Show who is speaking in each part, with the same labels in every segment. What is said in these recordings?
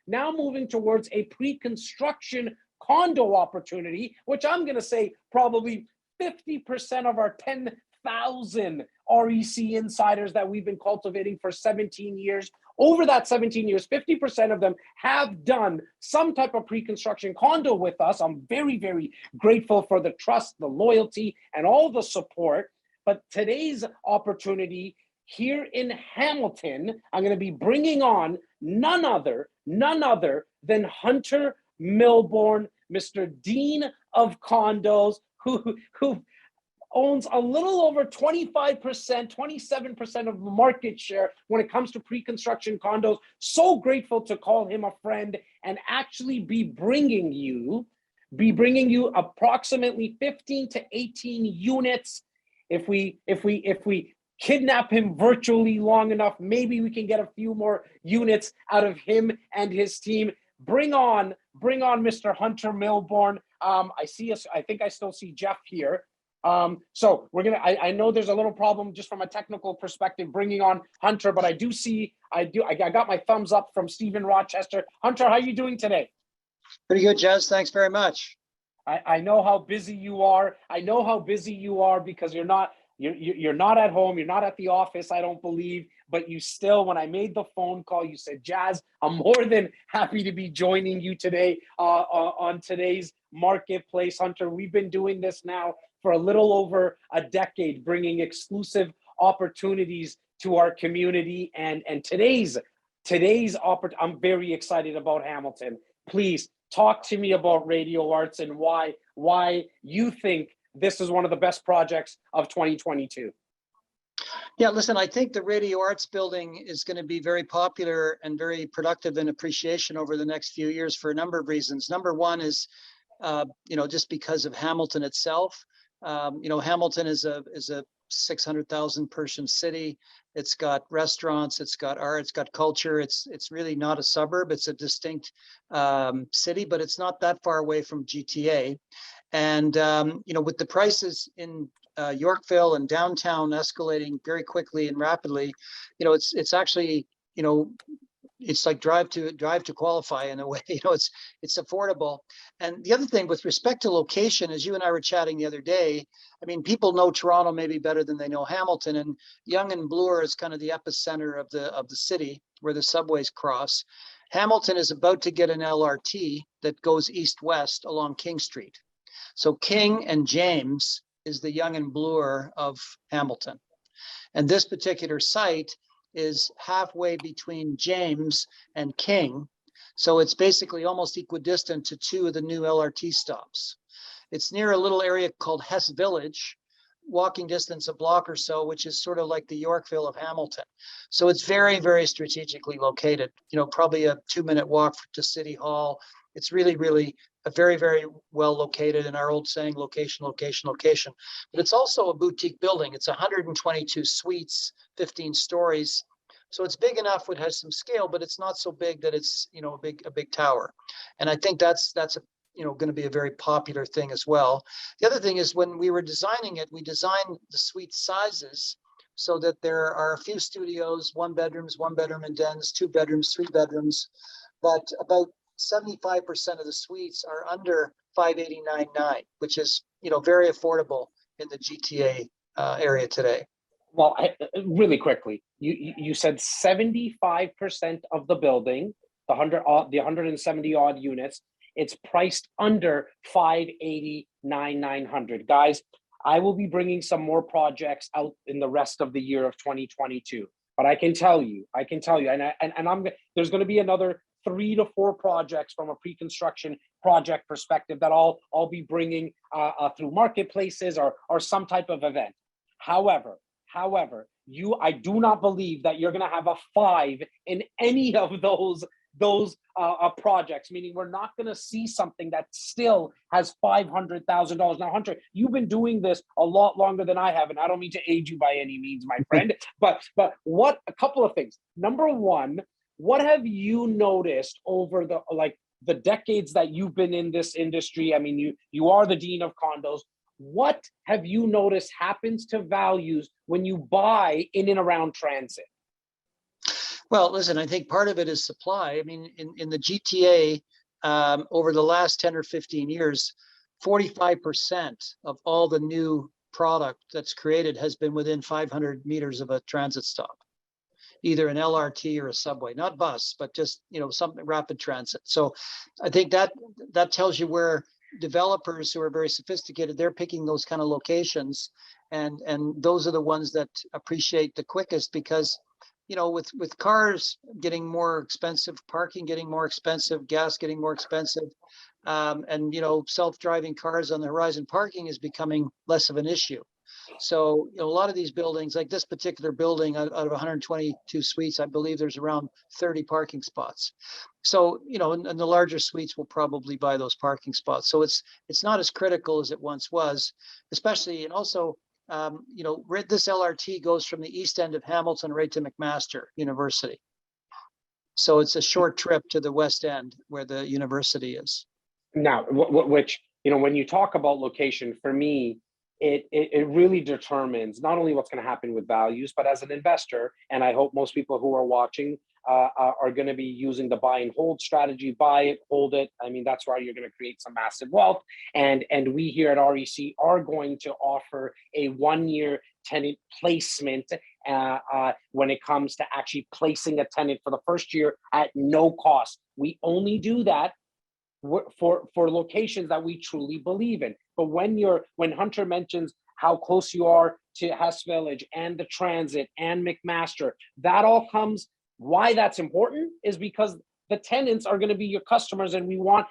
Speaker 1: now moving towards a pre-construction condo opportunity, which I'm going to say probably 50% of our 10,000 REC insiders that we've been cultivating for 17 years. Over that 17 years, 50% of them have done some type of pre-construction condo with us. I'm very, very grateful for the trust, the loyalty, and all the support. But today's opportunity here in Hamilton, I'm going to be bringing on none other than Hunter Milbourne, Mr. Dean of Condos, who owns a little over 25%, 27% of market share when it comes to pre-construction condos. So grateful to call him a friend and actually be bringing you approximately 15 to 18 units. If we kidnap him virtually long enough, maybe we can get a few more units out of him and his team. Bring on Mr. Hunter Milbourne. I think I still see Jeff here. So I know there's a little problem just from a technical perspective bringing on Hunter, but I got my thumbs up from Stephen Rochester. Hunter, how are you doing today?
Speaker 2: Pretty good, Jez. Thanks very much.
Speaker 1: I know how busy you are. I know how busy you are because you're not at home. You're not at the office, I don't believe, but you still, when I made the phone call, you said, Jazz, I'm more than happy to be joining you today on today's marketplace. Hunter, we've been doing this now for a little over a decade, bringing exclusive opportunities to our community. And today's opportunity, I'm very excited about Hamilton. Please talk to me about Radio Arts and why you think this is one of the best projects of 2022.
Speaker 2: Yeah, listen, I think the Radio Arts building is going to be very popular and very productive in appreciation over the next few years for a number of reasons. Number one is, just because of Hamilton itself. Hamilton is a 600,000 person city. It's got restaurants, it's got art, it's got culture. It's really not a suburb. It's a distinct city, but it's not that far away from GTA. And with the prices in Yorkville and downtown escalating very quickly and rapidly, it's actually it's like drive to qualify in a way. It's affordable. And the other thing with respect to location, as you and I were chatting the other day, I mean, people know Toronto maybe better than they know Hamilton, and Yonge and Bloor is kind of the epicenter of the city where the subways cross. Hamilton is about to get an LRT that goes east-west along King Street. So King and James is the Yonge and Bloor of Hamilton. And this particular site is halfway between James and King. So it's basically almost equidistant to two of the new LRT stops. It's near a little area called Hess Village, walking distance a block or so, which is sort of like the Yorkville of Hamilton. So it's very, very strategically located, probably a 2-minute walk to City Hall. It's really, really a very, very well located, in our old saying, location, location, location. But it's also a boutique building. It's 122 suites, 15 stories. So it's big enough, it has some scale, but it's not so big that it's, a big tower. And I think that's going to be a very popular thing as well. The other thing is, when we were designing it, we designed the suite sizes so that there are a few studios, 1 bedroom and dens, 2 bedrooms, 3 bedrooms, but about 75% of the suites are under $589.9, which is, very affordable in the GTA area today.
Speaker 1: Well, really quickly, you said 75% of the building, the 170 odd units, it's priced under $589,900. Guys, I will be bringing some more projects out in the rest of the year of 2022. But I can tell you, and there's going to be another 3 to 4 projects from a pre-construction project perspective that I'll be bringing through marketplaces or some type of event. However, I do not believe that you're going to have a 5 in any of those projects, meaning we're not going to see something that still has $500,000. Now, Hunter, you've been doing this a lot longer than I have, and I don't mean to age you by any means, my friend, but a couple of things. Number one, what have you noticed over the decades that you've been in this industry? I mean, you are the Dean of Condos. What have you noticed happens to values when you buy in and around transit?
Speaker 2: Well, listen, I think part of it is supply. I mean, in the GTA, over the last 10 or 15 years, 45% of all the new product that's created has been within 500 meters of a transit stop, either an LRT or a subway, not bus, but just, something rapid transit. So I think that tells you where developers who are very sophisticated, they're picking those kind of locations, and those are the ones that appreciate the quickest, because with cars getting more expensive, parking getting more expensive, gas getting more expensive, and self-driving cars on the horizon, parking is becoming less of an issue. So a lot of these buildings, like this particular building, out of 122 suites, I believe there's around 30 parking spots. So and the larger suites will probably buy those parking spots. So it's not as critical as it once was, especially, and also this LRT goes from the east end of Hamilton right to McMaster University. So it's a short trip to the west end where the university is.
Speaker 1: Now, which, when you talk about location, for me, it really determines not only what's going to happen with values, but as an investor, and I hope most people who are watching are going to be using the buy and hold strategy. Buy it, hold it. I mean, that's why you're going to create some massive wealth. And we here at REC are going to offer a 1-year tenant placement when it comes to actually placing a tenant for the first year at no cost. We only do that for locations that we truly believe in. But when Hunter mentions how close you are to Hess Village and the transit and McMaster, that all comes. Why that's important is because the tenants are going to be your customers, and we want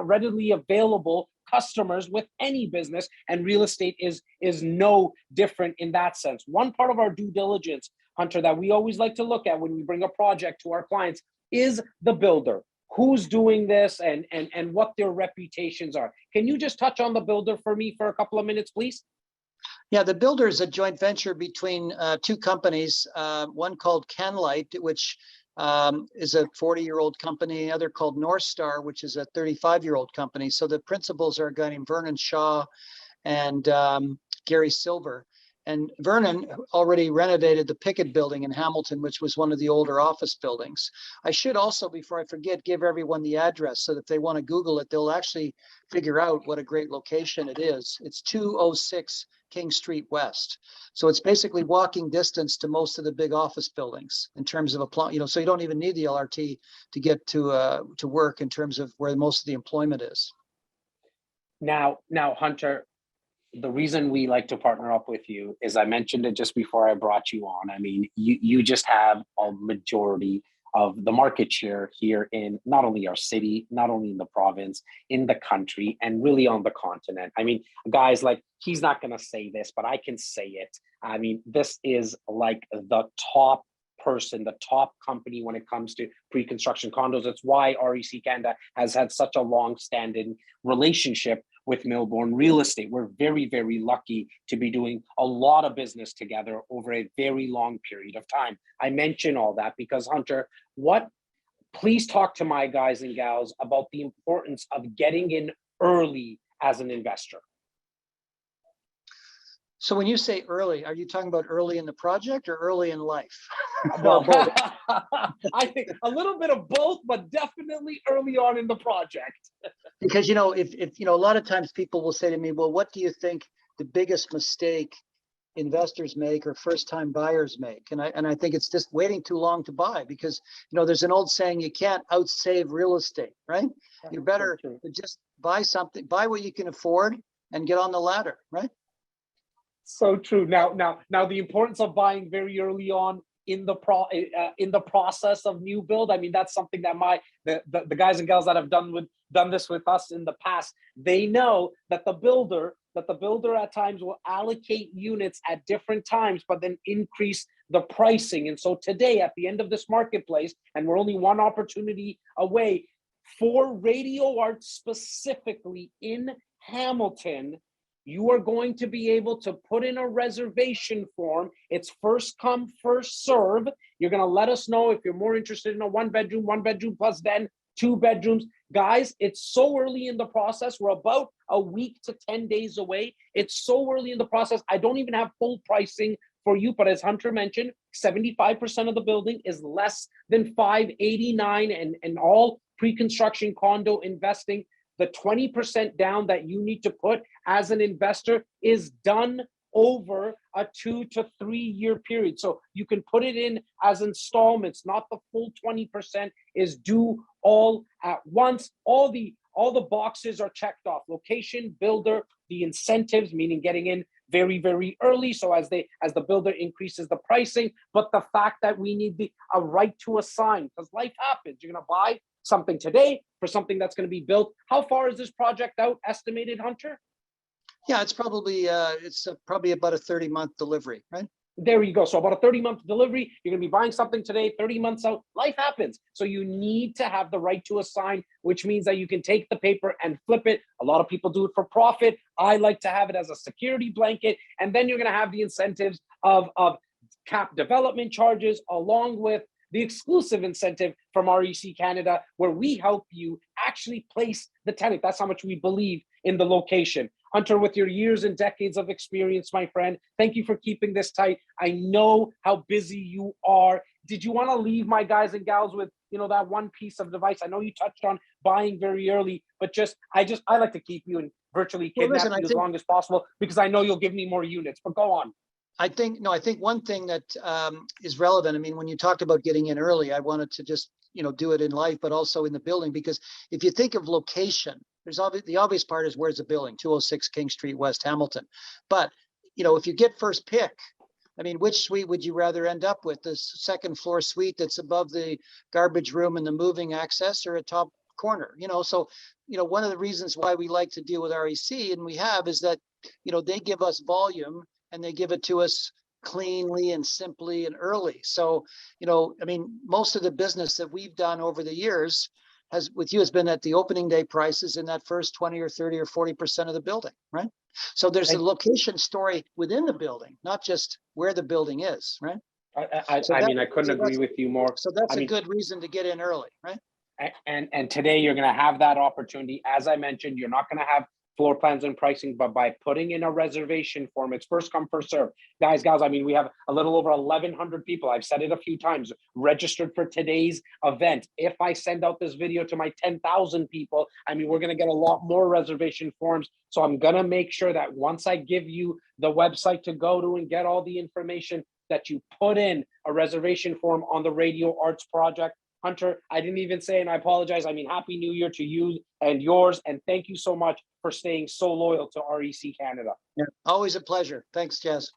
Speaker 1: readily available customers with any business, and real estate is no different in that sense. One part of our due diligence, Hunter, that we always like to look at when we bring a project to our clients is the builder. Who's doing this and what their reputations are. Can you just touch on the builder for me for a couple of minutes, please?
Speaker 2: Yeah, the builder is a joint venture between two companies, one called Canlight, which is a 40-year-old company, other called North Star, which is a 35-year-old company. So the principals are a guy named Vernon Shaw and Gary Silver. And Vernon already renovated the Pickett building in Hamilton, which was one of the older office buildings. I should also, before I forget, give everyone the address so that if they want to Google it, they'll actually figure out what a great location it is. It's 206 King Street West. So it's basically walking distance to most of the big office buildings in terms of so you don't even need the LRT to get to work in terms of where most of the employment is.
Speaker 1: Now, Hunter, the reason we like to partner up with you is, I mentioned it just before I brought you on. I mean, you just have a majority of the market share here in not only our city, not only in the province, in the country, and really on the continent. I mean, guys, like, he's not going to say this, but I can say it. I mean, this is like the top person, the top company when it comes to pre-construction condos. It's why REC Canada has had such a long-standing relationship with Milbourne Real Estate. We're very, very lucky to be doing a lot of business together over a very long period of time. I mention all that because, Hunter, please talk to my guys and gals about the importance of getting in early as an investor.
Speaker 2: So when you say early, are you talking about early in the project or early in life?
Speaker 1: Well, both. I think a little bit of both, but definitely early on in the project.
Speaker 2: Because, if a lot of times people will say to me, well, what do you think the biggest mistake investors make or first-time buyers make? And I think it's just waiting too long to buy, because, there's an old saying, you can't outsave real estate, right? You're better to just buy something, buy what you can afford and get on the ladder, right?
Speaker 1: So true. Now, the importance of buying very early on in the process of new build. I mean, that's something that the guys and gals that have done this with us in the past, they know that the builder at times will allocate units at different times, but then increase the pricing. And so today, at the end of this marketplace, and we're only one opportunity away for Radio Art specifically in Hamilton, you are going to be able to put in a reservation form. It's first come, first serve. You're going to let us know if you're more interested in a one bedroom plus then 2 bedrooms. Guys, it's so early in the process. We're about a week to 10 days away. It's so early in the process. I don't even have full pricing for you. But as Hunter mentioned, 75% of the building is less than 589, and all pre-construction condo investing, the 20% down that you need to put as an investor is done over a 2 to 3 year period. So you can put it in as installments, not the full 20% is due all at once. All the boxes are checked off: location, builder, the incentives, meaning getting in very, very early, so as the builder increases the pricing, but the fact that we need a right to assign, because life happens. You're going to buy something today for something that's going to be built. How far is this project out, estimated, Hunter?
Speaker 2: Yeah, it's probably about a 30-month delivery, right?
Speaker 1: There you go. So about a 30-month delivery. You're going to be buying something today, 30 months out. Life happens. So you need to have the right to assign, which means that you can take the paper and flip it. A lot of people do it for profit. I like to have it as a security blanket. And then you're going to have the incentives of cap development charges, along with the exclusive incentive from REC Canada, where we help you actually place the tenant. That's how much we believe in the location. Hunter, with your years and decades of experience, my friend, thank you for keeping this tight. I know how busy you are. Did you want to leave my guys and gals with, that one piece of advice? I know you touched on buying very early, but I like to keep you and virtually kidnap you as long as possible, because I know you'll give me more units, but go on.
Speaker 2: I think one thing that is relevant. I mean, when you talked about getting in early, I wanted to just, do it in life, but also in the building, because if you think of location, the obvious part is, where's the building? 206 King Street, West Hamilton. But, if you get first pick, I mean, which suite would you rather end up with? The second floor suite that's above the garbage room and the moving access, or a top corner? So, one of the reasons why we like to deal with REC, and we have, is that, they give us volume, and they give it to us cleanly and simply and early. So, I mean, most of the business that we've done over the years has been at the opening day prices in that first 20 or 30 or 40% of the building, right? So there's a location story within the building, not just where the building is, right?
Speaker 1: I mean, I couldn't agree with you more.
Speaker 2: So that's a good reason to get in early, right?
Speaker 1: And today you're going to have that opportunity. As I mentioned, you're not going to have floor plans and pricing, but by putting in a reservation form, it's first come, first serve. Guys, gals, I mean, we have a little over 1,100 people, I've said it a few times, registered for today's event. If I send out this video to my 10,000 people, I mean, we're going to get a lot more reservation forms. So I'm going to make sure that once I give you the website to go to and get all the information, that you put in a reservation form on the Radio Arts Project. Hunter, I didn't even say, and I apologize. I mean, Happy New Year to you and yours. And thank you so much for staying so loyal to REC Canada.
Speaker 2: Yeah, always a pleasure. Thanks, Jess.